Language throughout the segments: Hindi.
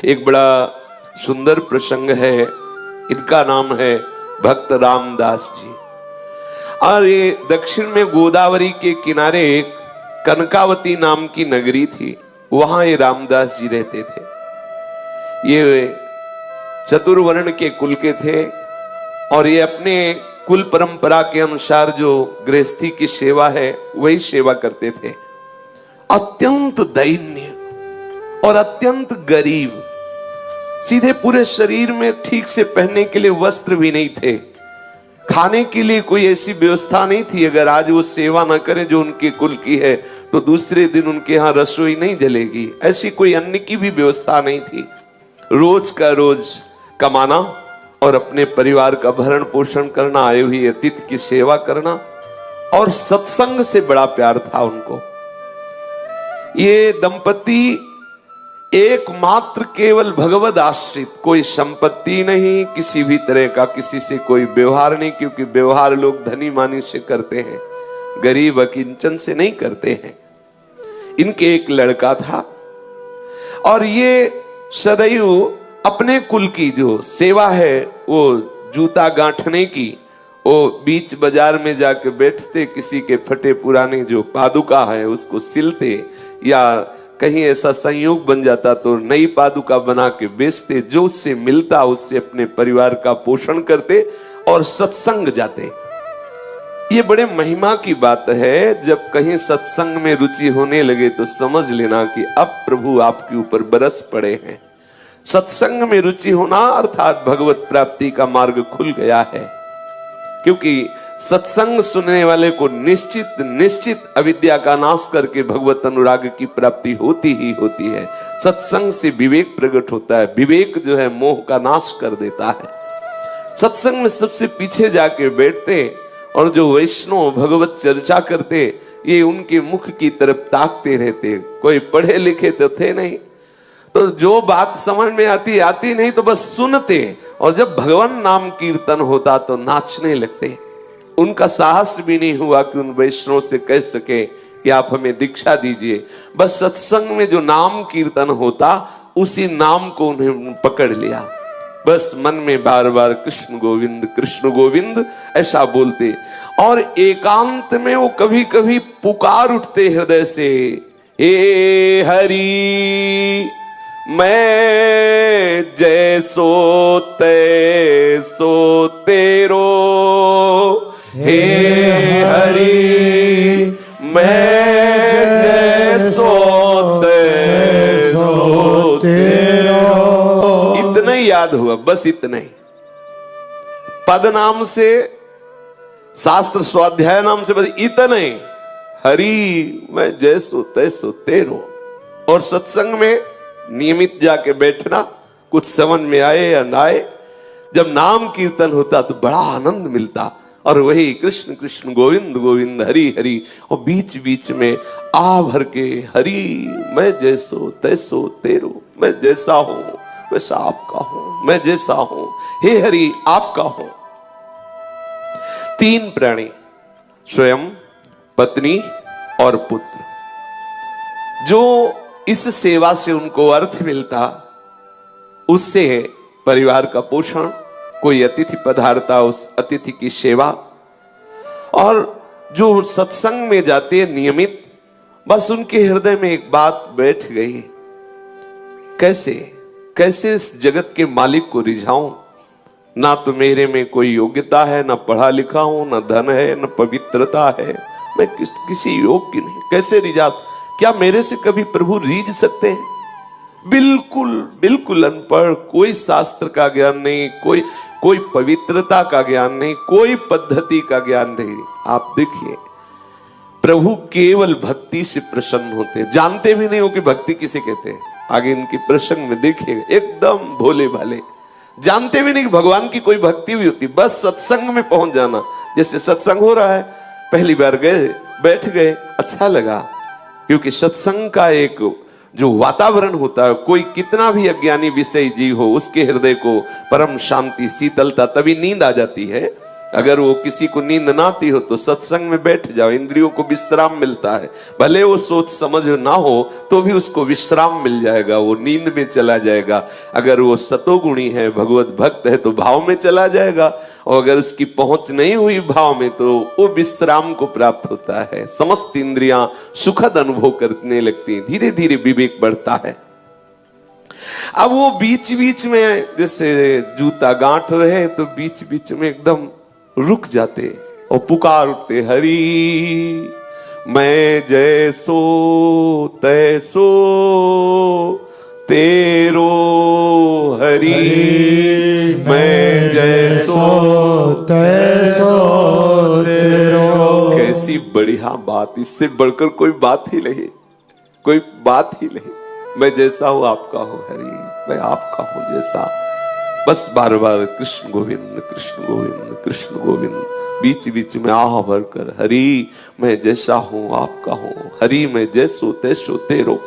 एक बड़ा सुंदर प्रसंग है। इनका नाम है भक्त रामदास जी। और ये दक्षिण में गोदावरी के किनारे एक कनकावती नाम की नगरी थी, वहां ये रामदास जी रहते थे। ये चतुर्वर्ण के कुल के थे और ये अपने कुल परंपरा के अनुसार जो गृहस्थी की सेवा है वही सेवा करते थे। अत्यंत दैन्य और अत्यंत गरीब, सीधे पूरे शरीर में ठीक से पहनने के लिए वस्त्र भी नहीं थे, खाने के लिए कोई ऐसी व्यवस्था नहीं थी। अगर आज वो सेवा न करें जो उनके कुल की है तो दूसरे दिन उनके यहाँ रसोई नहीं जलेगी, ऐसी कोई अन्न की भी व्यवस्था नहीं थी। रोज का रोज कमाना और अपने परिवार का भरण पोषण करना, आए हुए अतिथि की सेवा करना, और सत्संग से बड़ा प्यार था उनको। ये दंपति एकमात्र केवल भगवद आश्रित, कोई संपत्ति नहीं, किसी भी तरह का किसी से कोई व्यवहार नहीं, क्योंकि व्यवहार लोग धनी मानी से करते हैं, गरीब अकिंचन से नहीं करते हैं। इनके एक लड़का था और ये सदैव अपने कुल की जो सेवा है वो जूता गांठने की, वो बीच बाजार में जाके बैठते, किसी के फटे पुराने जो पादुका है उसको सिलते, या कहीं ऐसा संयोग बन जाता तो नई पादुका बना के बेचते, जो उससे मिलता उससे अपने परिवार का पोषण करते और सत्संग जाते। ये बड़े महिमा की बात है। जब कहीं सत्संग में रुचि होने लगे तो समझ लेना कि अब प्रभु आपके ऊपर बरस पड़े हैं। सत्संग में रुचि होना अर्थात भगवत प्राप्ति का मार्ग खुल गया है, क्योंकि सत्संग सुनने वाले को निश्चित निश्चित अविद्या का नाश करके भगवत अनुराग की प्राप्ति होती ही होती है। सत्संग से विवेक प्रकट होता है, विवेक जो है मोह का नाश कर देता है। सत्संग में सबसे पीछे जाके बैठते और जो वैष्णव भगवत चर्चा करते, ये उनके मुख की तरफ ताकते रहते। कोई पढ़े लिखे तो थे नहीं, तो जो बात समझ में आती नहीं तो बस सुनते, और जब भगवान नाम कीर्तन होता तो नाचने लगते। उनका साहस भी नहीं हुआ कि उन वैष्णव से कह सके कि आप हमें दीक्षा दीजिए। बस सत्संग में जो नाम कीर्तन होता उसी नाम को उन्हें पकड़ लिया। बस मन में बार बार कृष्ण गोविंद ऐसा बोलते, और एकांत में वो कभी कभी पुकार उठते हृदय से, हे हरि मैं जैसो तैसो तेरो, हे हरि मैं जैसो तैसो तेरो। इतना ही याद हुआ, बस इतना ही। पद नाम से, शास्त्र स्वाध्याय नाम से, बस इतना ही, हरि मैं जैसो तैसो तेरो। और सत्संग में नियमित जाके बैठना, कुछ समझ में आए या ना आए, जब नाम कीर्तन होता तो बड़ा आनंद मिलता। और वही कृष्ण कृष्ण गोविंद गोविंद हरि हरि, और बीच बीच में आ भर के हरि मैं जैसो तैसो तेरो, मैं जैसा हूं वैसा आपका हूं, मैं जैसा हूं हे हरि आपका हूं। तीन प्राणी, स्वयं, पत्नी और पुत्र, जो इस सेवा से उनको अर्थ मिलता, उससे परिवार का पोषण, कोई अतिथि पधारता उस अतिथि की सेवा, और जो सत्संग में जाते हैं नियमित, बस उनके हृदय में एक बात बैठ गई, कैसे इस जगत के मालिक को रिझाऊं। ना तो मेरे में कोई योग्यता है, ना पढ़ा लिखा हूं, ना धन है, ना पवित्रता है, मैं किसी योग्य नहीं, कैसे रिझा। क्या मेरे से कभी प्रभु रीझ सकते हैं? बिल्कुल बिल्कुल अनपढ़, कोई शास्त्र का ज्ञान नहीं, कोई पवित्रता का ज्ञान नहीं, कोई पद्धति का ज्ञान नहीं। आप देखिए, प्रभु केवल भक्ति से प्रसन्न होते हैं, जानते भी नहीं हो कि भक्ति किसे कहते हैं। आगे इनके प्रसंग में देखिएगा, एकदम भोले भाले, जानते भी नहीं कि भगवान की कोई भक्ति भी होती। बस सत्संग में पहुंच जाना, जैसे सत्संग हो रहा है, पहली बार गए, बैठ गए, अच्छा लगा, क्योंकि सत्संग का एक जो वातावरण होता है, कोई कितना भी अज्ञानी विषय जीव हो, उसके हृदय को परम शांति शीतलता, तभी नींद आ जाती है अगर वो किसी को नींद ना आती हो तो सत्संग में बैठ जाओ, इंद्रियों को विश्राम मिलता है। भले वो सोच समझ ना हो तो भी उसको विश्राम मिल जाएगा, वो नींद में चला जाएगा। अगर वो सतोगुणी है, भगवत भक्त है, तो भाव में चला जाएगा, और अगर उसकी पहुंच नहीं हुई भाव में तो वो विश्राम को प्राप्त होता है। समस्त इंद्रियां सुखद अनुभव करने लगती हैं, धीरे धीरे विवेक बढ़ता है। अब वो बीच बीच में जैसे जूता गांठ रहे तो बीच बीच में एकदम रुक जाते और पुकार उठते, हरि मैं जैसो तैसो तेरो, हरि मैं जैसो तैसो तेरो। कैसी बढ़िया बात, इससे बढ़कर कोई बात ही नहीं, कोई बात ही नहीं। मैं जैसा हूं आपका हूं हरि, मैं आपका हूं जैसा। बस बार बार कृष्ण गोविंद कृष्ण गोविंद कृष्ण गोविंद, बीच बीच में आह भर कर हरि मैं जैसा हूं आपका हूं, हरि मैं जैसो तैसो तेरो।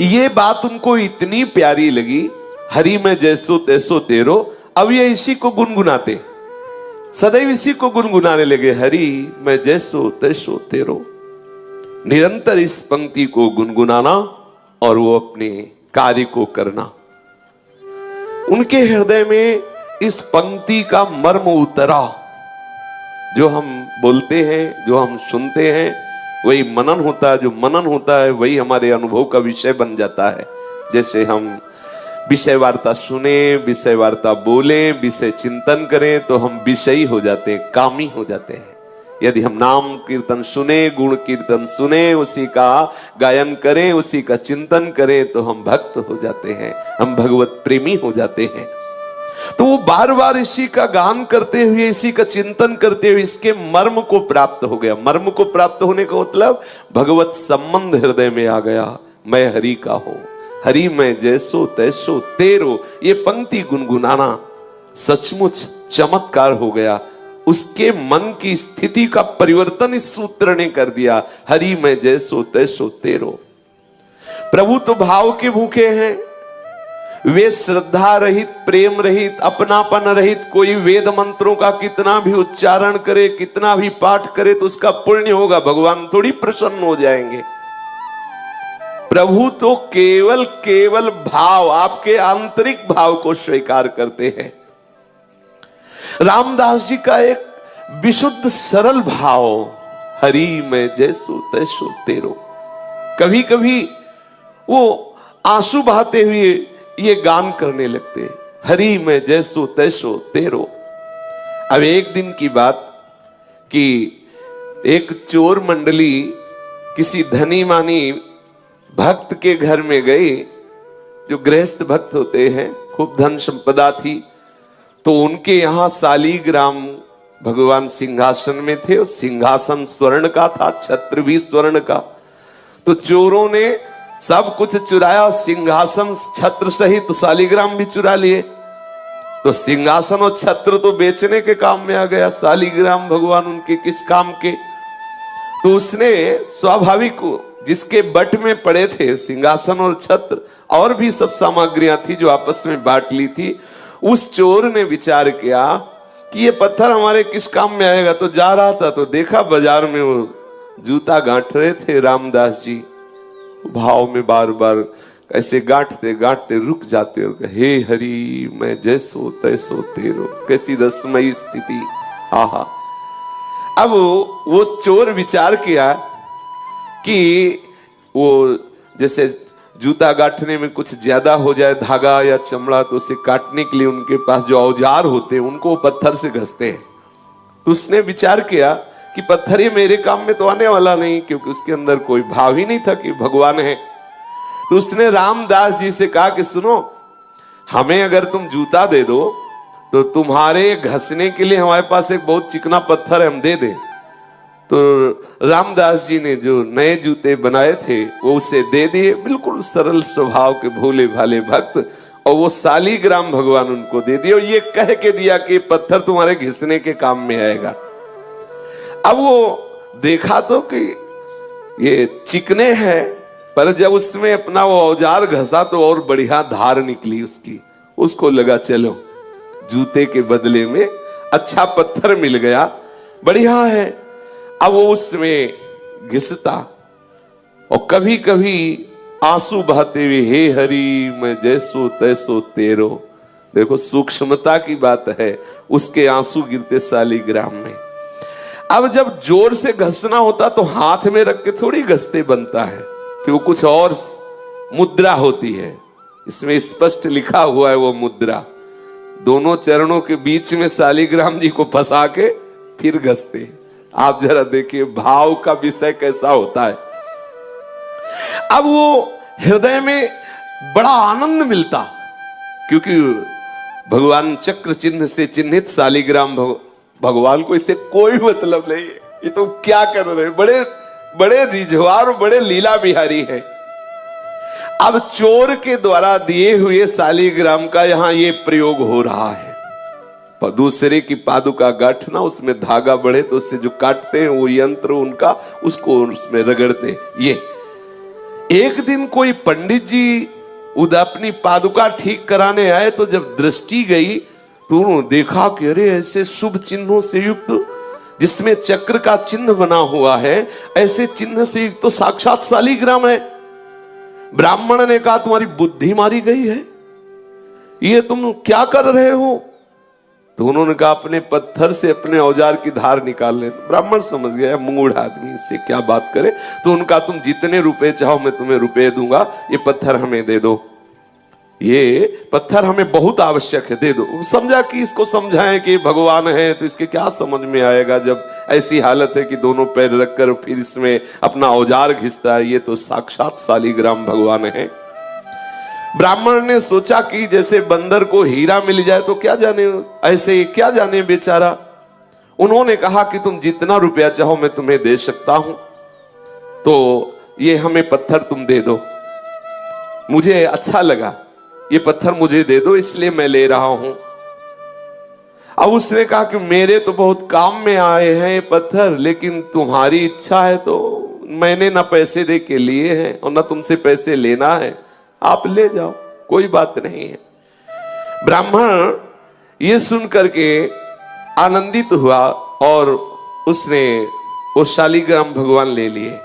ये बात उनको इतनी प्यारी लगी, हरि मैं जैसो तैसो तेरो। अब ये इसी को गुनगुनाते, सदैव इसी को गुनगुनाने लगे, हरि मैं जैसो तैसो तेरो। निरंतर इस पंक्ति को गुनगुनाना और वो अपने कार्य को करना। उनके हृदय में इस पंक्ति का मर्म उतरा। जो हम बोलते हैं, जो हम सुनते हैं, वही मनन होता है। जो मनन होता है वही हमारे अनुभव का विषय बन जाता है। जैसे हम विषय वार्ता सुने, विषय वार्ता बोले, विषय चिंतन करें तो हम विषयी हो जाते हैं, कामी हो जाते हैं। यदि हम नाम कीर्तन सुने, गुण कीर्तन सुने, उसी का गायन करें, उसी का चिंतन करें तो हम भक्त हो जाते हैं, हम भगवत प्रेमी हो जाते हैं। तो वो बार बार इसी का गान करते हुए, इसी का चिंतन करते हुए इसके मर्म को प्राप्त हो गया। मर्म को प्राप्त होने का मतलब भगवत संबंध हृदय में आ गया। मैं हरि का हूं, हरि मैं जैसो तैसो तेरो। ये पंक्ति गुनगुनाना सचमुच चमत्कार हो गया। उसके मन की स्थिति का परिवर्तन इस सूत्र ने कर दिया, हरि मैं जैसो तैसो तेरो। प्रभु तो भाव के भूखे हैं, वे श्रद्धा रहित, प्रेम रहित, अपनापन रहित कोई वेद मंत्रों का कितना भी उच्चारण करे, कितना भी पाठ करे तो उसका पुण्य होगा, भगवान थोड़ी प्रसन्न हो जाएंगे। प्रभु तो केवल केवल भाव, आपके आंतरिक भाव को स्वीकार करते हैं। रामदास जी का एक विशुद्ध सरल भाव, हरि मैं जैसो तैसो तेरो। कभी कभी वो आंसू बहाते हुए ये गान करने लगते, हरि मैं जैसो तैसो तेरो। अब एक दिन की बात कि एक चोर मंडली किसी धनी मानी भक्त के घर में गई, जो गृहस्थ भक्त होते हैं, खूब धन संपदा थी। तो उनके यहां सालीग्राम भगवान सिंहासन में थे, और सिंहासन स्वर्ण का था, छत्र भी स्वर्ण का। तो चोरों ने सब कुछ चुराया, सिंहासन छत्र सहित सालीग्राम भी चुरा लिए। तो सिंहासन और छत्र तो बेचने के काम में आ गया, सालीग्राम भगवान उनके किस काम के। तो उसने स्वाभाविक जिसके बट में पड़े थे सिंहासन और छत्र, और भी सब सामग्रियां थी जो आपस में बांट ली थी। उस चोर ने विचार किया कि ये पत्थर हमारे किस काम में आएगा। तो जा रहा था तो देखा बाजार में वो जूता गांठ रहे थे रामदास जी। भाव में बार बार ऐसे गांठते गांठते रुक जाते और कहे, हे हरि मैं जैसो तैसो तेरो। कैसी रसमयी स्थिति, आहा। अब वो चोर विचार किया कि वो जैसे जूता गांठने में कुछ ज्यादा हो जाए धागा या चमड़ा, तो उसे काटने के लिए उनके पास जो औजार होते हैं उनको पत्थर से घसते हैं। तो उसने विचार किया कि पत्थर ये मेरे काम में तो आने वाला नहीं, क्योंकि उसके अंदर कोई भाव ही नहीं था कि भगवान है। तो उसने रामदास जी से कहा कि सुनो, हमें अगर तुम जूता दे दो तो तुम्हारे घसने के लिए हमारे पास एक बहुत चिकना पत्थर है, हम दे दें। तो रामदास जी ने जो नए जूते बनाए थे वो उसे दे दिए, बिल्कुल सरल स्वभाव के भोले भाले भक्त। और वो सालीग्राम भगवान उनको दे दिए, और ये कह के दिया कि पत्थर तुम्हारे घिसने के काम में आएगा। अब वो देखा तो कि ये चिकने हैं, पर जब उसमें अपना वो औजार घसा तो और बढ़िया धार निकली उसकी। उसको लगा चलो जूते के बदले में अच्छा पत्थर मिल गया, बढ़िया है। अब वो उसमें घिसता और कभी कभी आंसू बहाते हुए, हे हरि मैं जैसो तैसो तेरो। देखो सूक्ष्मता की बात है, उसके आंसू गिरते शालिग्राम में। अब जब जोर से घसना होता तो हाथ में रख के थोड़ी घसते बनता है, फिर वो कुछ और मुद्रा होती है, इसमें स्पष्ट लिखा हुआ है वो मुद्रा। दोनों चरणों के बीच में शालिग्राम जी को फंसा के फिर घसते। आप जरा देखिए भाव का विषय कैसा होता है। अब वो हृदय में बड़ा आनंद मिलता, क्योंकि भगवान चक्र चिन्ह से चिन्हित शालिग्राम भगवान को इससे कोई मतलब नहीं है, ये तो क्या कर रहे हैं, बड़े बड़े रिझवार, बड़े लीला बिहारी है। अब चोर के द्वारा दिए हुए शालिग्राम का यहां ये प्रयोग हो रहा है। दूसरे की पादुका गांठना, उसमें धागा बढ़े तो उससे जो काटते हैं वो यंत्र उनका, उसको उसमें रगड़ते। ये एक दिन कोई पंडित जी उधर अपनी पादुका ठीक कराने आए, तो जब दृष्टि गई तो उन्होंने देखा कि अरे ऐसे शुभ चिन्हों से युक्त जिसमें चक्र का चिन्ह बना हुआ है, ऐसे चिन्ह से युक्त तो साक्षात शालिग्राम है। ब्राह्मण ने कहा तुम्हारी बुद्धि मारी गई है, ये तुम क्या कर रहे हो? तो उन्होंने कहा अपने पत्थर से अपने औजार की धार निकाल ले। तो ब्राह्मण समझ गया मूढ़ आदमी, इससे क्या बात करे। तो उनका तुम जितने रुपए चाहो मैं तुम्हें रुपए दूंगा, ये पत्थर हमें दे दो, ये पत्थर हमें बहुत आवश्यक है, दे दो। समझा कि इसको समझाएं कि भगवान है तो इसके क्या समझ में आएगा, जब ऐसी हालत है कि दोनों पैर रखकर फिर इसमें अपना औजार घिसता है, ये तो साक्षात शालिग्राम भगवान है। ब्राह्मण ने सोचा कि जैसे बंदर को हीरा मिल जाए तो क्या जाने, ऐसे क्या जाने बेचारा। उन्होंने कहा कि तुम जितना रुपया चाहो मैं तुम्हें दे सकता हूं, तो ये हमें पत्थर तुम दे दो, मुझे अच्छा लगा, ये पत्थर मुझे दे दो इसलिए मैं ले रहा हूं। अब उसने कहा कि मेरे तो बहुत काम में आए हैं ये पत्थर, लेकिन तुम्हारी इच्छा है तो मैंने ना पैसे दे के लिए हैं और ना तुमसे पैसे लेना है, आप ले जाओ, कोई बात नहीं है। ब्राह्मण ये सुन करके आनंदित हुआ और उसने वो शालिग्राम भगवान ले लिए।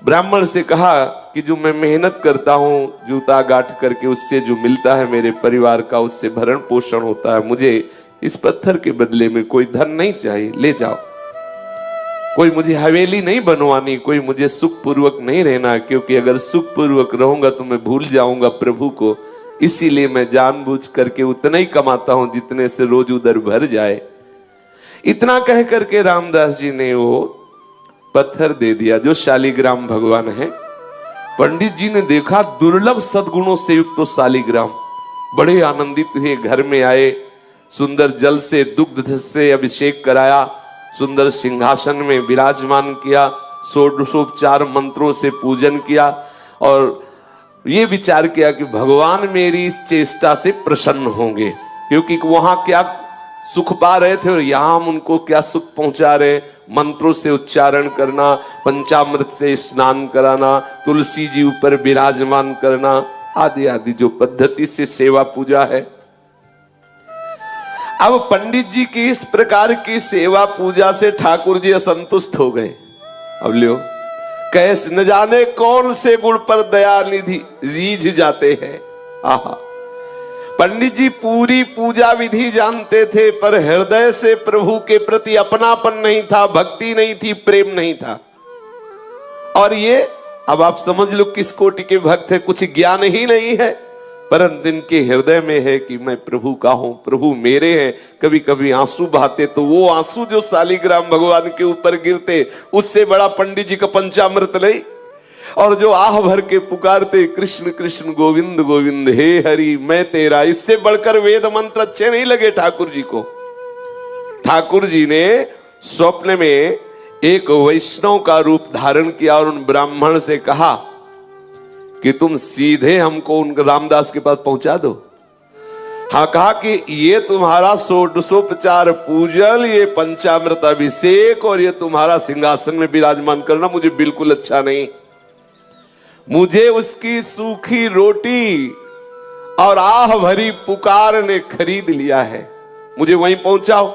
ब्राह्मण से कहा कि जो मैं मेहनत करता हूं जूता गांठ करके, उससे जो मिलता है मेरे परिवार का, उससे भरण पोषण होता है, मुझे इस पत्थर के बदले में कोई धन नहीं चाहिए, ले जाओ। कोई मुझे हवेली नहीं बनवानी, कोई मुझे सुख पूर्वक नहीं रहना, क्योंकि अगर सुख पूर्वक रहूंगा तो मैं भूल जाऊंगा प्रभु को, इसीलिए मैं जानबूझ करके उतना ही कमाता हूं जितने से रोज उधर भर जाए। इतना कह करके रामदास जी ने वो पत्थर दे दिया जो शालिग्राम भगवान है। पंडित जी ने देखा दुर्लभ सद्गुणों से युक्त तो शालिग्राम, बड़े आनंदित हुए, घर में आए, सुंदर जल से दुग्ध से अभिषेक कराया, सुंदर सिंहासन में विराजमान किया, षोडशोपचार मंत्रों से पूजन किया और ये विचार किया कि भगवान मेरी इस चेष्टा से प्रसन्न होंगे, क्योंकि वहां क्या सुख पा रहे थे और यहां हम उनको क्या सुख पहुंचा रहे। मंत्रों से उच्चारण करना, पंचामृत से स्नान कराना, तुलसी जी ऊपर विराजमान करना, आदि आदि जो पद्धति से सेवा पूजा है। अब पंडित जी की इस प्रकार की सेवा पूजा से ठाकुर जी असंतुष्ट हो गए। अब लियो कैस न जाने कौन से गुण पर दया निधि रीझ जाते हैं। आहा, पंडित जी पूरी पूजा विधि जानते थे, पर हृदय से प्रभु के प्रति अपनापन नहीं था, भक्ति नहीं थी, प्रेम नहीं था। और ये अब आप समझ लो किस कोटि के भक्त है, कुछ ज्ञान ही नहीं है, परंतु इनके हृदय में है कि मैं प्रभु का हूं, प्रभु मेरे हैं। कभी कभी आंसू बहाते तो वो आंसू जो शालिग्राम भगवान के ऊपर गिरते, उससे बड़ा पंडित जी का पंचामृत नहीं। और जो आह भर के पुकारते कृष्ण कृष्ण गोविंद गोविंद हे हरि मैं तेरा, इससे बढ़कर वेद मंत्र अच्छे नहीं लगे ठाकुर जी को। ठाकुर जी ने स्वप्न में एक वैष्णव का रूप धारण किया और उन ब्राह्मण से कहा कि तुम सीधे हमको उन रामदास के पास पहुंचा दो। हाँ, कहा कि ये तुम्हारा षोडशोपचार पूजन, ये पंचामृत अभिषेक और ये तुम्हारा सिंहासन में विराजमान करना मुझे बिल्कुल अच्छा नहीं। मुझे उसकी सूखी रोटी और आह भरी पुकार ने खरीद लिया है। मुझे वहीं पहुंचाओ।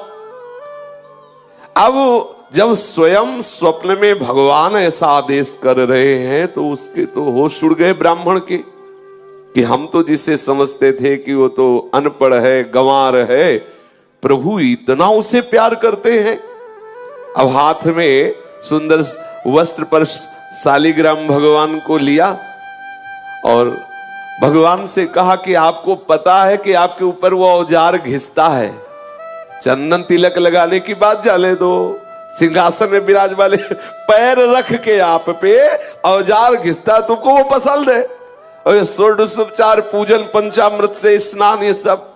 अब जब स्वयं स्वप्न में भगवान ऐसा आदेश कर रहे हैं तो उसके तो होश उड़ गए ब्राह्मण के, कि हम तो जिसे समझते थे कि वो तो अनपढ़ है, गंवार है, प्रभु इतना उसे प्यार करते हैं। अब हाथ में सुंदर वस्त्र पर शालिग्राम भगवान को लिया और भगवान से कहा कि आपको पता है कि आपके ऊपर वो औजार घिसता है, चंदन तिलक लगाने की बात जाने दो, सिंहासन में विराज वाले पैर रख के आप पे औजार घिसता, तुमको वो पसंद है। और ये षोडशोपचार पूजन, पंचामृत से स्नान, ये सब।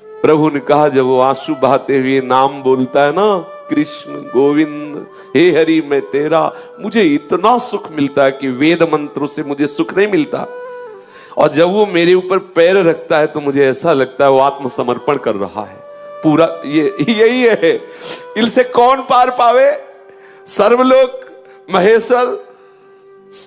प्रभु ने कहा जब वो आंसू बहाते हुए नाम बोलता है ना, कृष्ण गोविंद हे हरि मैं तेरा, मुझे इतना सुख मिलता है कि वेद मंत्रों से मुझे सुख नहीं मिलता। और जब वो मेरे ऊपर पैर रखता है तो मुझे ऐसा लगता है वो आत्मसमर्पण कर रहा है पूरा। ये यही है, इनसे कौन पार पावे। सर्वलोक महेश्वर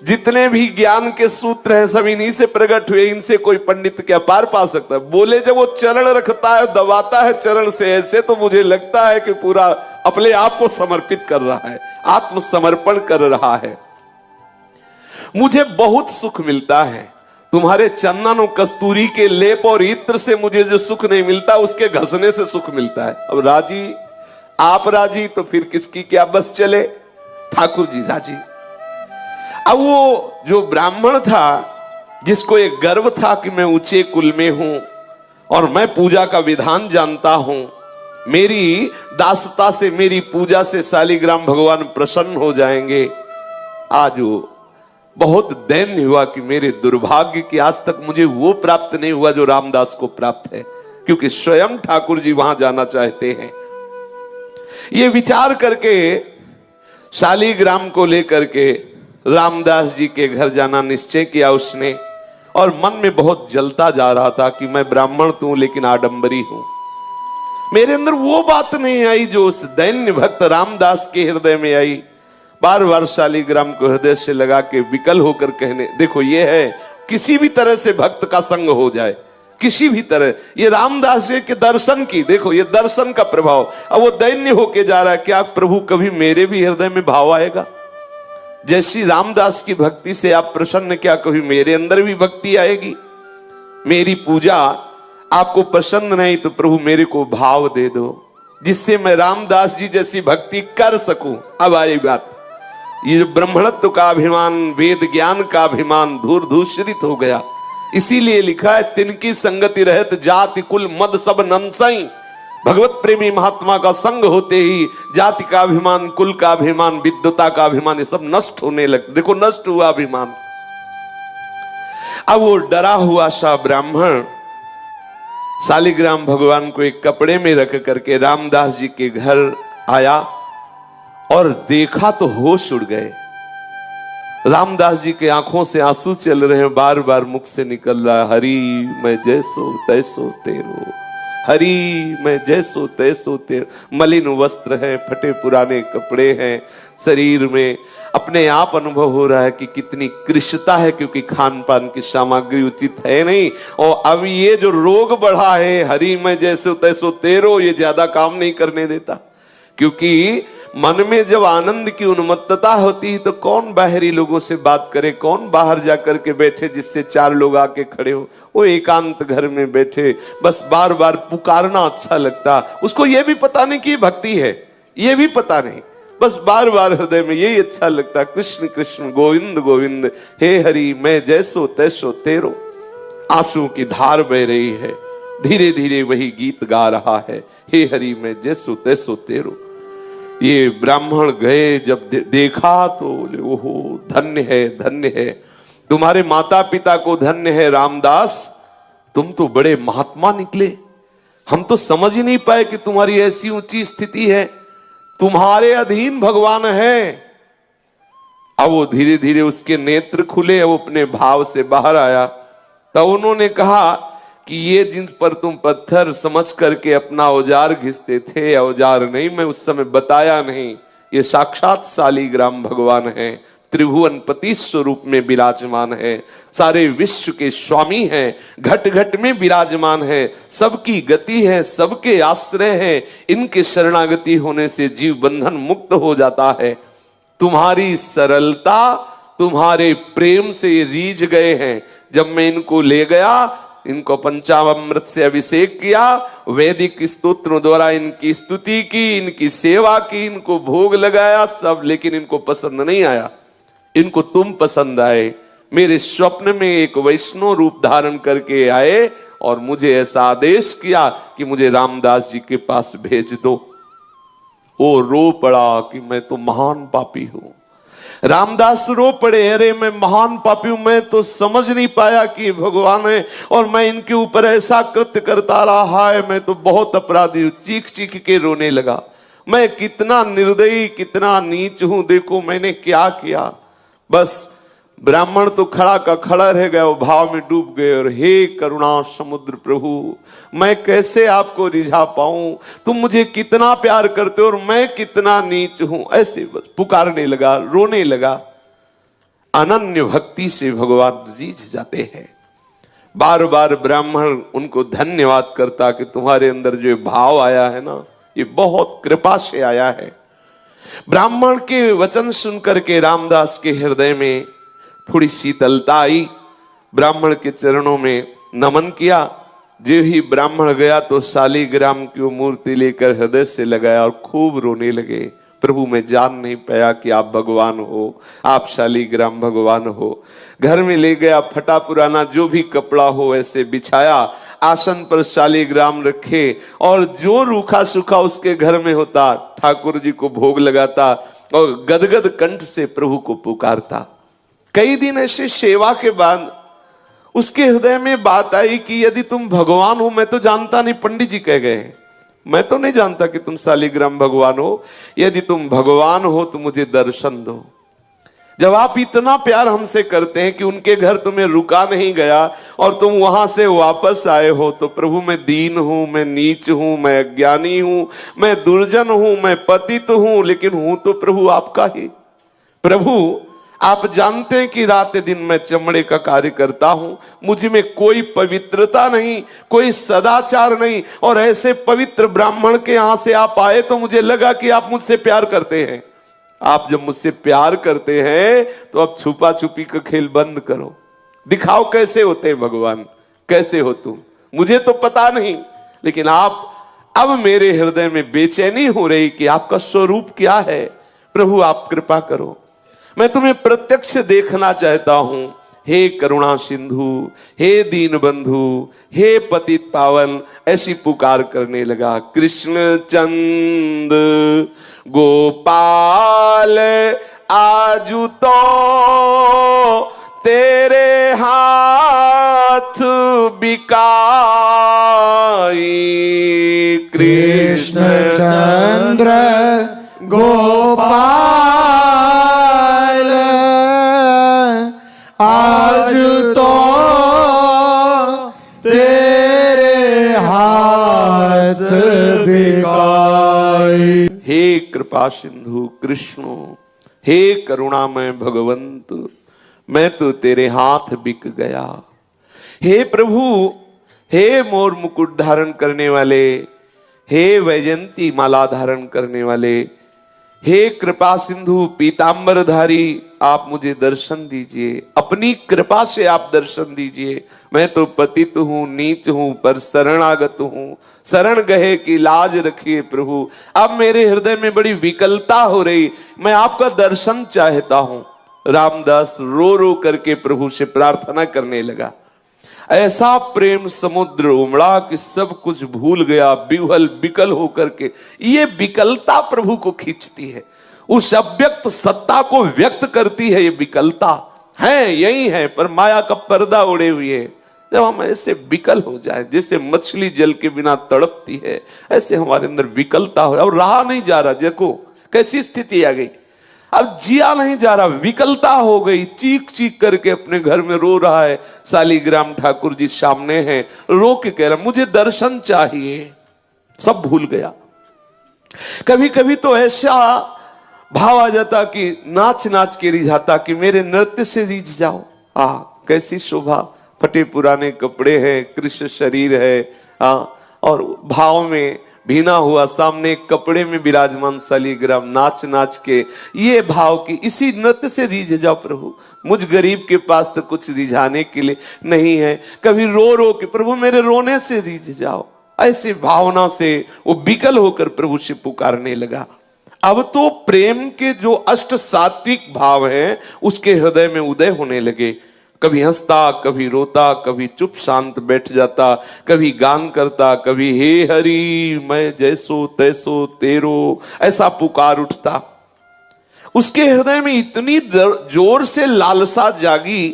जितने भी ज्ञान के सूत्र हैं सब इन्हीं से प्रकट हुए, इनसे कोई पंडित क्या पार पा सकता है। बोले जब वो चरण रखता है, दबाता है चरण से ऐसे, तो मुझे लगता है कि पूरा अपने आप को समर्पित कर रहा है, आत्मसमर्पण कर रहा है। मुझे बहुत सुख मिलता है, तुम्हारे चंदन और कस्तूरी के लेप और इत्र से मुझे जो सुख नहीं मिलता उसके घसने से सुख मिलता है। अब राजी, आप राजी तो फिर किसकी क्या बस चले। ठाकुर जी राजी। अब वो जो ब्राह्मण था जिसको एक गर्व था कि मैं ऊंचे कुल में हूं और मैं पूजा का विधान जानता हूं, मेरी दासता से, मेरी पूजा से शालिग्राम भगवान प्रसन्न हो जाएंगे। आज वो बहुत दैन्य हुआ कि मेरे दुर्भाग्य की आज तक मुझे वो प्राप्त नहीं हुआ जो रामदास को प्राप्त है, क्योंकि स्वयं ठाकुर जी वहां जाना चाहते हैं। ये विचार करके शालिग्राम को लेकर के रामदास जी के घर जाना निश्चय किया उसने, और मन में बहुत जलता जा रहा था कि मैं ब्राह्मण तो हूं लेकिन आडंबरी हूं। मेरे अंदर वो बात नहीं आई जो उस दैन्य भक्त रामदास के हृदय में आई। बार बार शालिग्राम को हृदय से लगा के विकल होकर कहने, देखो ये है किसी भी तरह से भक्त का संग हो जाए, किसी भी तरह। ये रामदास जी के दर्शन की, देखो ये दर्शन का प्रभाव। अब वो दैन्य होके जा रहा है, क्या प्रभु कभी मेरे भी हृदय में भाव आएगा? जैसी रामदास की भक्ति से आप प्रसन्न, क्या कभी मेरे अंदर भी भक्ति आएगी? मेरी पूजा आपको पसंद नहीं तो प्रभु मेरे को भाव दे दो, जिससे मैं रामदास जी जैसी भक्ति कर सकूं। अब आई बात, ये जो ब्रह्मणत्व का अभिमान, वेद ज्ञान का अभिमान धूर धूषरित हो गया। इसीलिए लिखा है, तिनकी संगति रहत जाति कुल मद सब नंसई। भगवत प्रेमी महात्मा का संग होते ही जाति का अभिमान, कुल का अभिमान, विद्वता का अभिमान, ये सब नष्ट होने लगे। देखो नष्ट हुआ अभिमान। अब वो डरा हुआ सा ब्राह्मण शालिग्राम भगवान को एक कपड़े में रख करके रामदास जी के घर आया और देखा तो होश उड़ गए। रामदास जी के आंखों से आंसू चल रहे हैं, बार बार मुख से निकल रहा है, हरि मैं जैसो तैसो तेरो, हरि मैं जैसो तैसो तेरो। मलिन वस्त्र है, फटे पुराने कपड़े हैं, शरीर में अपने आप अनुभव हो रहा है कि कितनी कृशता है, क्योंकि खान पान की सामग्री उचित है नहीं। और अब ये जो रोग बढ़ा है, हरि मैं जैसो तैसो तेरो, ये ज्यादा काम नहीं करने देता। क्योंकि मन में जब आनंद की उन्मत्तता होती है तो कौन बाहरी लोगों से बात करे, कौन बाहर जाकर के बैठे जिससे चार लोग आके खड़े हो। वो एकांत घर में बैठे बस बार बार पुकारना अच्छा लगता। उसको ये भी पता नहीं कि भक्ति है, ये भी पता नहीं, बस बार बार हृदय में यही अच्छा लगता, कृष्ण कृष्ण गोविंद गोविंद हे हरि मैं जैसो तैसो तेरो। आंसुओं की धार बह रही है, धीरे धीरे वही गीत गा रहा है, हे हरि मैं जैसो तैसो तेरो। ये ब्राह्मण गए, जब देखा तो ओहो धन्य है, धन्य है, तुम्हारे माता पिता को धन्य है रामदास, तुम तो बड़े महात्मा निकले। हम तो समझ ही नहीं पाए कि तुम्हारी ऐसी ऊंची स्थिति है, तुम्हारे अधीन भगवान है। अब वो धीरे धीरे उसके नेत्र खुले, वो अपने भाव से बाहर आया। तब उन्होंने कहा कि ये जिन पर तुम पत्थर समझ करके अपना औजार घिसते थे, औजार नहीं, मैं उस समय बताया नहीं, ये साक्षात शालिग्राम भगवान हैं, त्रिभुवनपति स्वरूप में विराजमान है, सारे विश्व के स्वामी हैं, घट घट में विराजमान है, सबकी गति है, सबके आश्रय है। इनके शरणागति होने से जीव बंधन मुक्त हो जाता है। तुम्हारी सरलता, तुम्हारे प्रेम से ये रीझ गए हैं। जब मैं इनको ले गया, इनको पंचामृत से अभिषेक किया, वैदिक स्तोत्रों द्वारा इनकी स्तुति की, इनकी सेवा की, इनको भोग लगाया सब, लेकिन इनको पसंद नहीं आया। इनको तुम पसंद आए। मेरे स्वप्न में एक वैष्णव रूप धारण करके आए और मुझे ऐसा आदेश किया कि मुझे रामदास जी के पास भेज दो। वो रो पड़ा कि मैं तो महान पापी हूं। रामदास रो पड़े, अरे मैं महान पापी हूं, मैं तो समझ नहीं पाया कि भगवान है और मैं इनके ऊपर ऐसा कृत्य करता रहा है, मैं तो बहुत अपराधी हूं। चीख चीख के रोने लगा, मैं कितना निर्दयी, कितना नीच हूं, देखो मैंने क्या किया। बस ब्राह्मण तो खड़ा का खड़ा रह गया, वो भाव में डूब गए और हे करुणा समुद्र प्रभु, मैं कैसे आपको रिझा पाऊं, तुम मुझे कितना प्यार करते हो और मैं कितना नीच हूं। ऐसे बस पुकारने लगा, रोने लगा। अनन्य भक्ति से भगवान रीझ जाते हैं। बार बार ब्राह्मण उनको धन्यवाद करता कि तुम्हारे अंदर जो भाव आया है ना, ये बहुत कृपा से आया है। ब्राह्मण के वचन सुनकर के रामदास के हृदय में थोड़ी शीतलता आई। ब्राह्मण के चरणों में नमन किया। जो ही ब्राह्मण गया तो शालिग्राम की वो मूर्ति लेकर हृदय से लगाया और खूब रोने लगे। प्रभु मैं जान नहीं पाया कि आप भगवान हो, आप शालिग्राम भगवान हो। घर में ले गया, फटा पुराना जो भी कपड़ा हो ऐसे बिछाया, आसन पर शालिग्राम रखे और जो रूखा सूखा उसके घर में होता ठाकुर जी को भोग लगाता और गदगद कंठ से प्रभु को पुकारता। कई दिन ऐसे सेवा के बाद उसके हृदय में बात आई कि यदि तुम भगवान हो, मैं तो जानता नहीं, पंडित जी कह गए, मैं तो नहीं जानता कि तुम शालिग्राम भगवान हो, यदि तुम भगवान हो तो मुझे दर्शन दो। जब आप इतना प्यार हमसे करते हैं कि उनके घर तुम्हें रुका नहीं गया और तुम वहां से वापस आए हो, तो प्रभु मैं दीन हूं, मैं नीच हूं, मैं अज्ञानी हूं, मैं दुर्जन हूं, मैं पतित हूं, लेकिन हूं तो प्रभु आपका ही। प्रभु आप जानते हैं कि रात दिन मैं चमड़े का कार्य करता हूं, मुझ में कोई पवित्रता नहीं, कोई सदाचार नहीं, और ऐसे पवित्र ब्राह्मण के यहां से आप आए तो मुझे लगा कि आप मुझसे प्यार करते हैं। आप जब मुझसे प्यार करते हैं तो अब छुपा छुपी का खेल बंद करो, दिखाओ कैसे होते हैं भगवान, कैसे हो तुम, मुझे तो पता नहीं, लेकिन आप अब मेरे हृदय में बेचैनी हो रही कि आपका स्वरूप क्या है। प्रभु आप कृपा करो, मैं तुम्हें प्रत्यक्ष देखना चाहता हूं। हे करुणा सिंधु, हे दीन बंधु, हे पतित पावन, ऐसी पुकार करने लगा। कृष्ण चंद गोपाल आजू तो तेरे हाथ बिकाई। कृष्ण चंद्र गोपाल आज तो तेरे हाथ बिकाई। हे कृपा सिंधु कृष्ण, हे करुणामय भगवंत, मैं तो तेरे हाथ बिक गया। हे प्रभु, हे मोर मुकुट धारण करने वाले, हे वैजंती माला धारण करने वाले, हे कृपा सिंधु पीतांबरधारी, आप मुझे दर्शन दीजिए, अपनी कृपा से आप दर्शन दीजिए। मैं तो पतित हूं, नीच हूं, पर शरणागत हूं, शरण गए की लाज रखिए प्रभु। अब मेरे हृदय में बड़ी विकलता हो रही, मैं आपका दर्शन चाहता हूं। रामदास रो रो करके प्रभु से प्रार्थना करने लगा। ऐसा प्रेम समुद्र उमड़ा कि सब कुछ भूल गया, विह्वल विकल होकर के। ये विकलता प्रभु को खींचती है, उस अव्यक्त सत्ता को व्यक्त करती है। ये विकलता है, यही है, पर माया का पर्दा उड़े हुए है। जब हम ऐसे विकल हो जाए, जैसे मछली जल के बिना तड़पती है, ऐसे हमारे अंदर विकलता हो और रहा नहीं जा रहा। देखो कैसी स्थिति आ गई, अब जिया नहीं जा रहा, विकलता हो गई। चीख चीख करके अपने घर में रो रहा है। शालिग्राम ठाकुर जी सामने हैं, रो के कह रहा मुझे दर्शन चाहिए। सब भूल गया। कभी कभी तो ऐसा भाव आ जाता कि नाच नाच के रिझाता कि मेरे नृत्य से रीझ जाओ। कैसी शोभा, फटे पुराने कपड़े हैं, कृष्ण शरीर है, और भाव में भीना हुआ सामने एक कपड़े में विराजमान शालिग्राम, नाच नाच के ये भाव की इसी नृत्य से रीझ जाओ प्रभु। मुझ गरीब के पास तो कुछ रिझाने के लिए नहीं है। कभी रो रो के प्रभु मेरे रोने से रीझ जाओ। ऐसी भावना से वो विकल होकर प्रभु से पुकारने लगा। अब तो प्रेम के जो अष्ट सात्विक भाव हैं उसके हृदय में उदय होने लगे। कभी हंसता, कभी रोता, कभी चुप शांत बैठ जाता, कभी गान करता, कभी हे हरि मैं जैसो तैसो तेरो, ऐसा पुकार उठता। उसके हृदय में इतनी जोर से लालसा जागी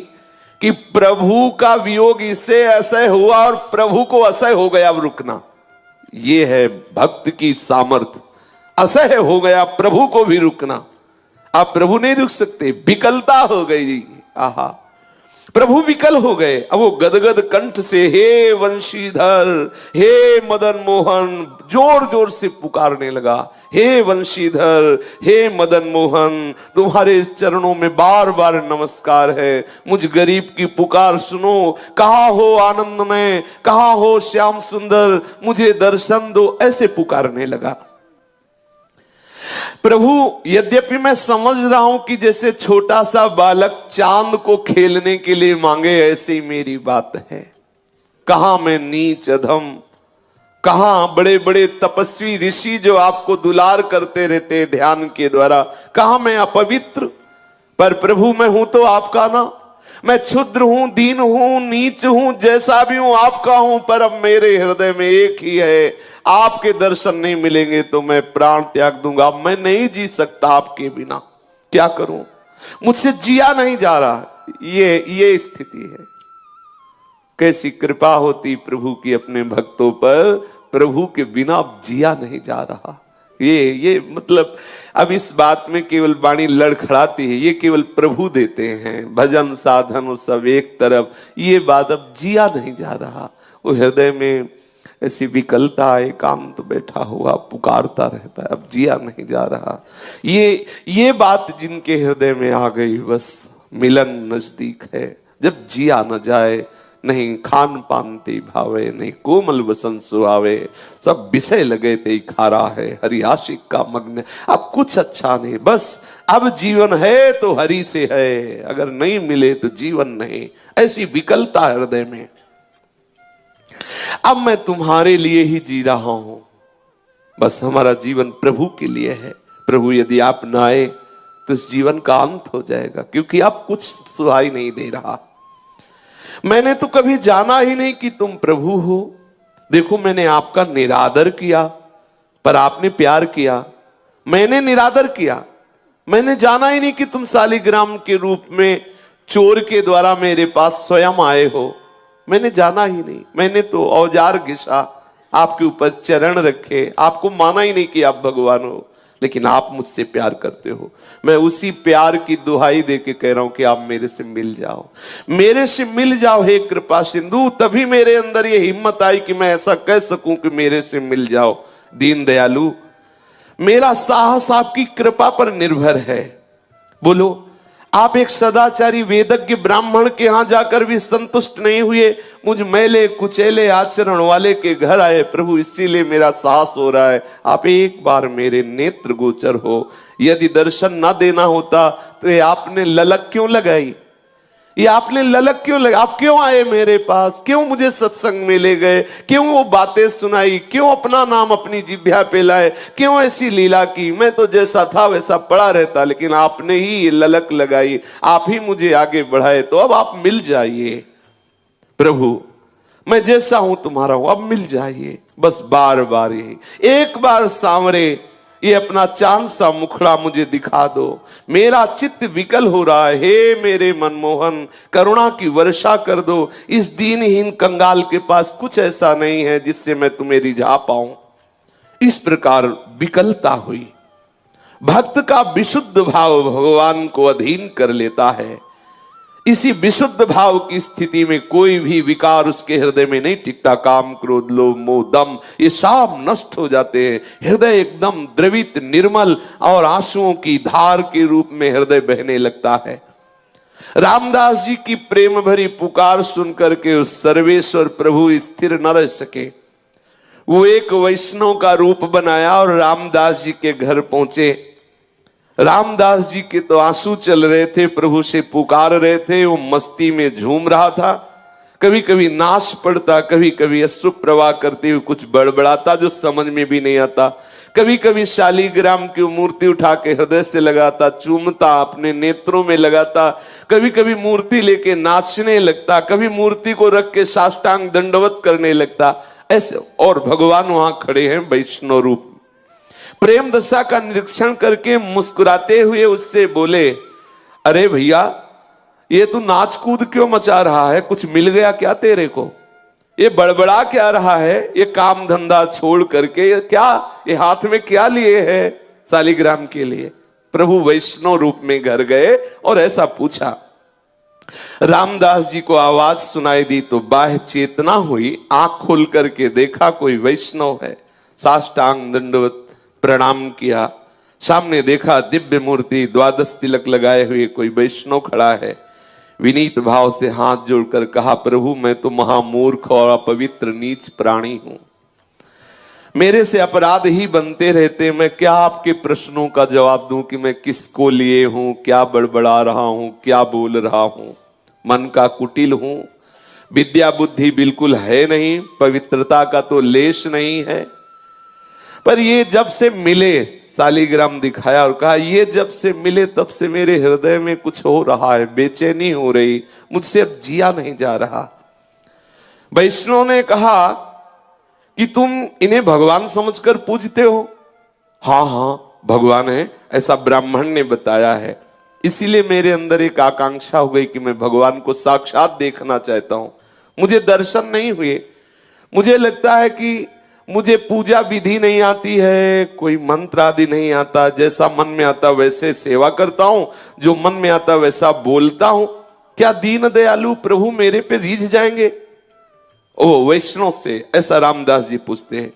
कि प्रभु का वियोग इससे असह्य हुआ और प्रभु को असह्य हो गया अब रुकना। ये है भक्त की सामर्थ। असह्य हो गया प्रभु को भी रुकना। आप प्रभु नहीं रुक सकते, विकलता हो गई। आहा, प्रभु विकल हो गए। अब वो गदगद कंठ से हे वंशीधर, हे मदन मोहन, जोर जोर से पुकारने लगा। हे वंशीधर, हे मदन मोहन, तुम्हारे चरणों में बार बार नमस्कार है। मुझ गरीब की पुकार सुनो। कहाँ हो आनंदमय, कहाँ हो श्याम सुंदर, मुझे दर्शन दो, ऐसे पुकारने लगा। प्रभु यद्यपि मैं समझ रहा हूं कि जैसे छोटा सा बालक चांद को खेलने के लिए मांगे, ऐसे ही मेरी बात है। कहां मैं नीच अधम, कहां बड़े बड़े तपस्वी ऋषि जो आपको दुलार करते रहते ध्यान के द्वारा, कहां मैं अपवित्र। पर प्रभु मैं हूं तो आपका ना। मैं क्षुद्र हूं, दीन हूं, नीच हूं, जैसा भी हूं आपका हूं। पर अब मेरे हृदय में एक ही है, आपके दर्शन नहीं मिलेंगे तो मैं प्राण त्याग दूंगा। मैं नहीं जी सकता आपके बिना। क्या करूं, मुझसे जिया नहीं जा रहा। ये स्थिति है। कैसी कृपा होती प्रभु की अपने भक्तों पर, प्रभु के बिना अब जिया नहीं जा रहा। ये मतलब अब इस बात में केवल वाणी लड़खड़ाती है। ये केवल प्रभु देते हैं, भजन साधन वो सब एक तरफ। ये बात अब जिया नहीं जा रहा। वो हृदय में ऐसी विकलता, एकांत बैठा हुआ पुकारता रहता है, अब जिया नहीं जा रहा। ये बात जिनके हृदय में आ गई, बस मिलन नजदीक है। जब जिया न जाए, नहीं खान पान ते भावे, नहीं कोमल वसन सुहावे, सब विषय लगे ते खारा है, हरि आशिक का मग्न। अब कुछ अच्छा नहीं, बस अब जीवन है तो हरि से है, अगर नहीं मिले तो जीवन नहीं। ऐसी विकलता हृदय में। अब मैं तुम्हारे लिए ही जी रहा हूं, बस हमारा जीवन प्रभु के लिए है। प्रभु यदि आप न आए तो इस जीवन का अंत हो जाएगा, क्योंकि आप कुछ सुहाई नहीं दे रहा। मैंने तो कभी जाना ही नहीं कि तुम प्रभु हो। देखो मैंने आपका निरादर किया, पर आपने प्यार किया। मैंने निरादर किया, मैंने जाना ही नहीं कि तुम शालिग्राम के रूप में चोर के द्वारा मेरे पास स्वयं आए हो। मैंने जाना ही नहीं। मैंने तो औजार घिसा, आपके ऊपर चरण रखे, आपको माना ही नहीं कि आप भगवान हो। लेकिन आप मुझसे प्यार करते हो। मैं उसी प्यार की दुहाई दे के कह रहा हूं कि आप मेरे से मिल जाओ, मेरे से मिल जाओ हे कृपा सिंधु। तभी मेरे अंदर ये हिम्मत आई कि मैं ऐसा कह सकूं कि मेरे से मिल जाओ। दीन दयालु, मेरा साहस आपकी कृपा पर निर्भर है। बोलो, आप एक सदाचारी वेदज्ञ ब्राह्मण के यहां जाकर भी संतुष्ट नहीं हुए, मुझ मैले कुचेले आचरण वाले के घर आए प्रभु, इसीलिए मेरा साहस हो रहा है। आप एक बार मेरे नेत्र गोचर हो। यदि दर्शन ना देना होता तो ये आपने ललक क्यों लगाई? ये आपने ललक क्यों लगा? आप क्यों आए मेरे पास? क्यों मुझे सत्संग में ले गए? क्यों वो बातें सुनाई? क्यों अपना नाम अपनी जिह्वा पे लाए? क्यों ऐसी लीला की? मैं तो जैसा था वैसा पड़ा रहता, लेकिन आपने ही ये ललक लगाई, आप ही मुझे आगे बढ़ाए। तो अब आप मिल जाइए प्रभु, मैं जैसा हूं तुम्हारा हूं, अब मिल जाइए। बस बार बार यही, एक बार सांवरे ये अपना चांद सा मुखड़ा मुझे दिखा दो। मेरा चित्त विकल हो रहा है, हे मेरे मनमोहन, करुणा की वर्षा कर दो। इस दीनहीन कंगाल के पास कुछ ऐसा नहीं है जिससे मैं तुम्हें रिझा पाऊं। इस प्रकार विकलता हुई। भक्त का विशुद्ध भाव भगवान को अधीन कर लेता है। इसी विशुद्ध भाव की स्थिति में कोई भी विकार उसके हृदय में नहीं टिकता। काम, क्रोध, लोभ, मोह, दम, ये सब नष्ट हो जाते हैं। हृदय एकदम द्रवित, निर्मल और आंसुओं की धार के रूप में हृदय बहने लगता है। रामदास जी की प्रेम भरी पुकार सुनकर के उस सर्वेश्वर प्रभु स्थिर न रह सके। वो एक वैष्णव का रूप बनाया और रामदास जी के घर पहुंचे। रामदास जी के तो आंसू चल रहे थे, प्रभु से पुकार रहे थे। वो मस्ती में झूम रहा था, कभी कभी नाच पड़ता, कभी कभी अश्रु प्रवाह करते हुए कुछ बड़बड़ाता जो समझ में भी नहीं आता। कभी कभी शालीग्राम की मूर्ति उठा के हृदय से लगाता, चूमता, अपने नेत्रों में लगाता। कभी कभी मूर्ति लेके नाचने लगता, कभी मूर्ति को रख के साष्टांग दंडवत करने लगता। ऐसे और भगवान वहां खड़े हैं वैष्णव रूप। प्रेम दशा का निरीक्षण करके मुस्कुराते हुए उससे बोले, अरे भैया, ये तू नाच कूद क्यों मचा रहा है? कुछ मिल गया क्या तेरे को? ये बड़बड़ा क्या रहा है? ये काम धंधा छोड़ करके ये हाथ में क्या लिए है शालीग्राम के लिए? प्रभु वैष्णव रूप में घर गए और ऐसा पूछा। रामदास जी को आवाज सुनाई दी तो बाह्य चेतना हुई, आंख खोल करके देखा कोई वैष्णव है। साष्टांग दंडवत प्रणाम किया। सामने देखा दिव्य मूर्ति, द्वादश तिलक लगाए हुए कोई वैष्णव खड़ा है। विनीत भाव से हाथ जोड़कर कहा, प्रभु मैं तो महामूर्ख और अपवित्र नीच प्राणी हूं, मेरे से अपराध ही बनते रहते। मैं क्या आपके प्रश्नों का जवाब दूं कि मैं किसको लिए हूं, क्या बड़बड़ा रहा हूं, क्या बोल रहा हूं? मन का कुटिल हूं, विद्या बुद्धि बिल्कुल है नहीं, पवित्रता का तो लेश नहीं है। पर ये जब से मिले, शालीग्राम दिखाया और कहा, ये जब से मिले तब से मेरे हृदय में कुछ हो रहा है, बेचैनी हो रही, मुझसे अब जिया नहीं जा रहा। वैष्णव ने कहा कि तुम इन्हें भगवान समझकर पूजते हो? हाँ हाँ भगवान है, ऐसा ब्राह्मण ने बताया है। इसीलिए मेरे अंदर एक आकांक्षा हो गई कि मैं भगवान को साक्षात देखना चाहता हूं। मुझे दर्शन नहीं हुए। मुझे लगता है कि मुझे पूजा विधि नहीं आती है, कोई मंत्र आदि नहीं आता। जैसा मन में आता वैसे सेवा करता हूं, जो मन में आता वैसा बोलता हूं। क्या दीन दयालु प्रभु मेरे पे रीझ जाएंगे? ओ वैष्णव से ऐसा रामदास जी पूछते हैं।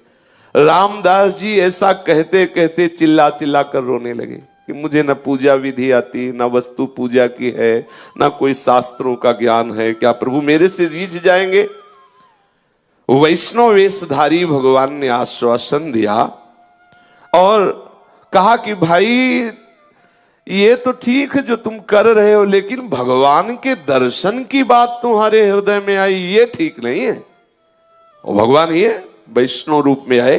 रामदास जी ऐसा कहते कहते चिल्ला चिल्ला कर रोने लगे कि मुझे न पूजा विधि आती, न वस्तु पूजा की है, न कोई शास्त्रों का ज्ञान है। क्या प्रभु मेरे से रीझ जाएंगे? वैष्णव वेशधारी भगवान ने आश्वासन दिया और कहा कि भाई ये तो ठीक है जो तुम कर रहे हो, लेकिन भगवान के दर्शन की बात तुम्हारे हृदय में आई, ये ठीक नहीं है। और भगवान ये वैष्णव रूप में आए।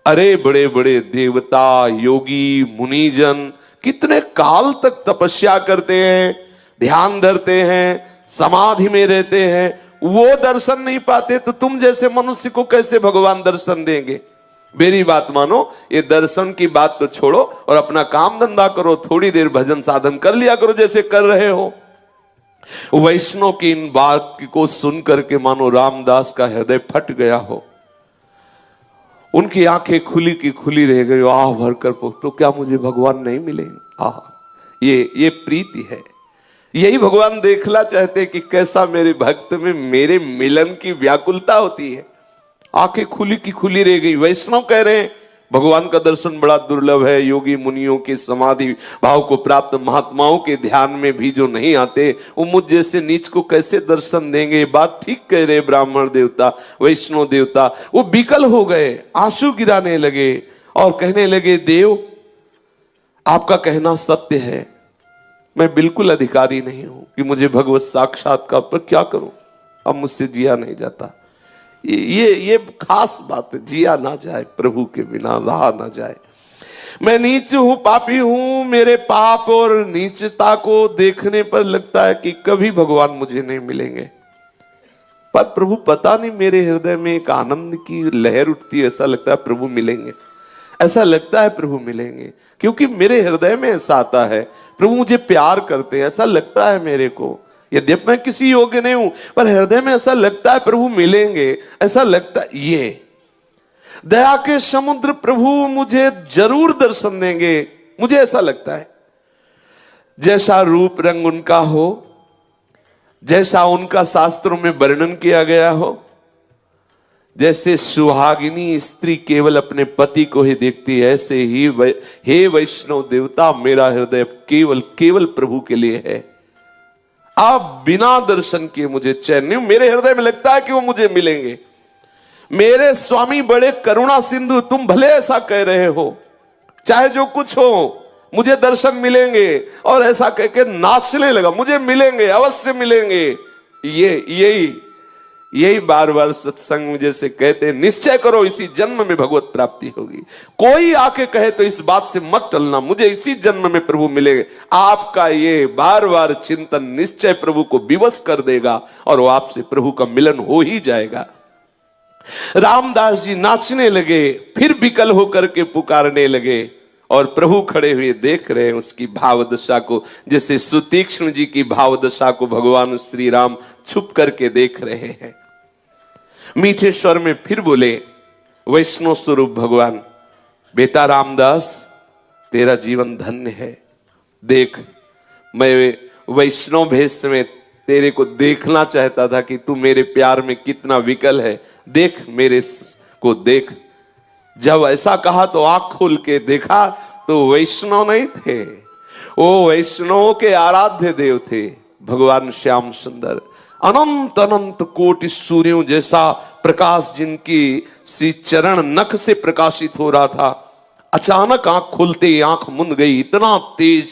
अरे बड़े बड़े देवता, योगी, मुनिजन कितने काल तक तपस्या करते हैं, ध्यान धरते हैं, समाधि में रहते हैं, वो दर्शन नहीं पाते, तो तुम जैसे मनुष्य को कैसे भगवान दर्शन देंगे? मेरी बात मानो, ये दर्शन की बात तो छोड़ो और अपना काम धंधा करो, थोड़ी देर भजन साधन कर लिया करो जैसे कर रहे हो। वैष्णव की इन बात को सुन करके मानो रामदास का हृदय फट गया हो। उनकी आंखें खुली की खुली रह गई। आह भर कर तो क्या मुझे भगवान नहीं मिलेंगे? आह, ये प्रीति है। यही भगवान देखना चाहते कि कैसा मेरे भक्त में मेरे मिलन की व्याकुलता होती है। आंखें खुली की खुली रह गई। वैष्णव कह रहे हैं भगवान का दर्शन बड़ा दुर्लभ है। योगी मुनियों के समाधि भाव को प्राप्त महात्माओं के ध्यान में भी जो नहीं आते, वो मुझ जैसे नीच को कैसे दर्शन देंगे? बात ठीक कह रहे ब्राह्मण देवता, वैष्णव देवता। वो विकल हो गए, आंसू गिराने लगे और कहने लगे, देव आपका कहना सत्य है, मैं बिल्कुल अधिकारी नहीं हूं कि मुझे भगवत साक्षात्कार, पर क्या करूं, अब मुझसे जिया नहीं जाता। ये खास बात है, जिया ना जाए, प्रभु के बिना रहा ना जाए। मैं नीच हूं, पापी हूं। मेरे पाप और नीचता को देखने पर लगता है कि कभी भगवान मुझे नहीं मिलेंगे। पर प्रभु पता नहीं, मेरे हृदय में एक आनंद की लहर उठती है। ऐसा लगता है प्रभु मिलेंगे, ऐसा लगता है प्रभु मिलेंगे, क्योंकि मेरे हृदय में ऐसा आता है प्रभु मुझे प्यार करते हैं। ऐसा लगता है मेरे को, यद्यपि मैं किसी योग्य नहीं हूं, पर हृदय में ऐसा लगता है प्रभु मिलेंगे। ऐसा लगता है ये दया के समुद्र प्रभु मुझे जरूर दर्शन देंगे, मुझे ऐसा लगता है। जैसा रूप रंग उनका हो, जैसा उनका शास्त्रों में वर्णन किया गया हो, जैसे सुहागिनी स्त्री केवल अपने पति को ही देखती है, ऐसे ही हे वैष्णव देवता, मेरा हृदय केवल केवल प्रभु के लिए है। आप बिना दर्शन किए मुझे चैन नहीं, मेरे हृदय में लगता है कि वो मुझे मिलेंगे। मेरे स्वामी बड़े करुणा सिंधु, तुम भले ऐसा कह रहे हो, चाहे जो कुछ हो मुझे दर्शन मिलेंगे, और ऐसा कह के नाचने लगा, मुझे मिलेंगे, अवश्य मिलेंगे। यही बार बार सत्संग में जैसे कहते हैं, निश्चय करो इसी जन्म में भगवत प्राप्ति होगी। कोई आके कहे तो इस बात से मत टलना, मुझे इसी जन्म में प्रभु मिलेंगे। आपका ये बार बार चिंतन निश्चय प्रभु को विवश कर देगा, और वो आपसे प्रभु का मिलन हो ही जाएगा। रामदास जी नाचने लगे, फिर विकल होकर के पुकारने लगे, और प्रभु खड़े हुए देख रहे हैं उसकी भावदशा को, जैसे सुतीक्ष्ण जी की भावदशा को भगवान श्री राम छुप करके देख रहे हैं। मीठे स्वर में फिर बोले, वैष्णव स्वरूप भगवान, बेटा रामदास, तेरा जीवन धन्य है। देख, मैं वैष्णव भेष में तेरे को देखना चाहता था कि तू मेरे प्यार में कितना विकल है। देख, मेरे को देख। जब ऐसा कहा तो आंख खोल के देखा तो वैष्णव नहीं थे, वो वैष्णव के आराध्य देव थे भगवान श्याम सुंदर। अनंत अनंत कोटि सूर्यों जैसा प्रकाश जिनकी श्री चरण नख से प्रकाशित हो रहा था, अचानक आंख खुलते ही आंख मुंद गई, इतना तेज।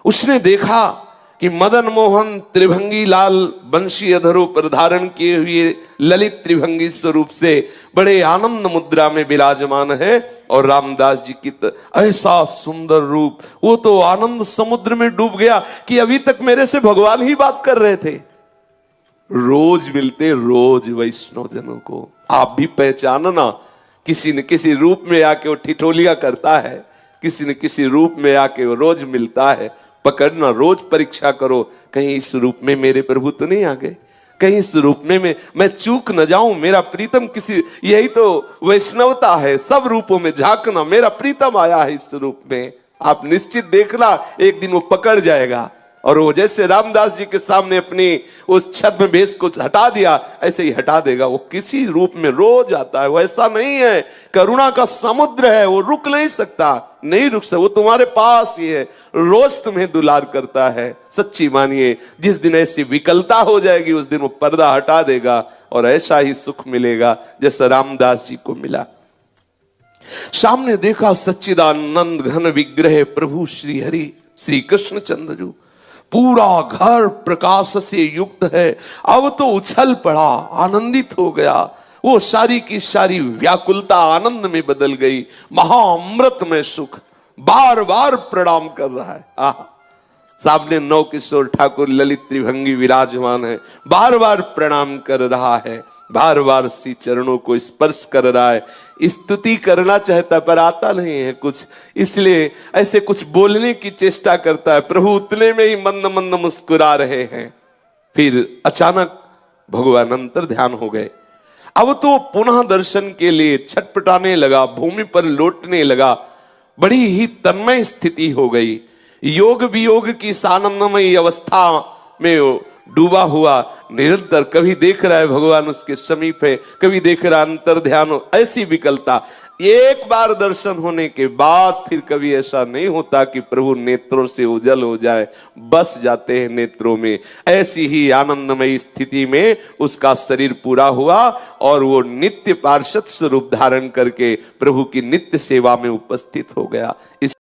उसने देखा कि मदन मोहन त्रिभंगी लाल बंशी अधरों पर धारण किए हुए ललित त्रिभंगी स्वरूप से बड़े आनंद मुद्रा में विराजमान है, और रामदास जी की ऐसा सुंदर रूप, वो तो आनंद समुद्र में डूब गया कि अभी तक मेरे से भगवान ही बात कर रहे थे। रोज मिलते रोज वैष्णव जनों को, आप भी पहचानना, किसी न किसी रूप में आके वो ठिठोलिया करता है, किसी न किसी रूप में आके वो रोज मिलता है। पकड़ना, रोज परीक्षा करो, कहीं इस रूप में मेरे प्रभु तो नहीं आ गए, कहीं इस रूप में मैं चूक न जाऊं, मेरा प्रीतम किसी, यही तो वैष्णवता है, सब रूपों में झांकना, मेरा प्रीतम आया है इस रूप में। आप निश्चित देखना, एक दिन वो पकड़ जाएगा। और वो जैसे रामदास जी के सामने अपनी उस छद्म भेष को हटा दिया, ऐसे ही हटा देगा। वो किसी रूप में रोज आता है, वो ऐसा नहीं है, करुणा का समुद्र है, वो रुक नहीं सकता, नहीं रुक सकता, वो तुम्हारे पास ही है, रोज तुम्हें दुलार करता है। सच्ची मानिए, जिस दिन ऐसी विकलता हो जाएगी उस दिन वो पर्दा हटा देगा, और ऐसा ही सुख मिलेगा जैसा रामदास जी को मिला। सामने देखा सच्चिदानंद घन विग्रह प्रभु श्री हरि श्री कृष्ण चंद्र, पूरा घर प्रकाश से युक्त है। अब तो उछल पड़ा, आनंदित हो गया, वो सारी की सारी व्याकुलता आनंद में बदल गई। महाअमृत में सुख, बार बार प्रणाम कर रहा है। सामने नौ किशोर ठाकुर ललित त्रिभंगी विराजमान है, बार बार प्रणाम कर रहा है, बार बार श्री चरणों को स्पर्श कर रहा है। स्तुति करना चाहता पर आता नहीं है कुछ, इसलिए ऐसे कुछ बोलने की चेष्टा करता है। प्रभु उतने में ही मंद मंद मुस्कुरा रहे हैं। फिर अचानक भगवान अंतर ध्यान हो गए। अब तो पुनः दर्शन के लिए छटपटाने लगा, भूमि पर लौटने लगा, बड़ी ही तन्मय स्थिति हो गई। योग वियोग की सानंदमयी अवस्था में डूबा हुआ निरंतर, कभी देख रहा है भगवान उसके समीप है, कभी देख रहा अंतर ध्यान हो, ऐसी विकलता। एक बार दर्शन होने के बाद फिर कभी ऐसा नहीं होता कि प्रभु नेत्रों से उजल हो जाए, बस जाते हैं नेत्रों में। ऐसी ही आनंदमयी स्थिति में उसका शरीर पूरा हुआ, और वो नित्य पार्षद स्वरूप धारण करके प्रभु की नित्य सेवा में उपस्थित हो गया।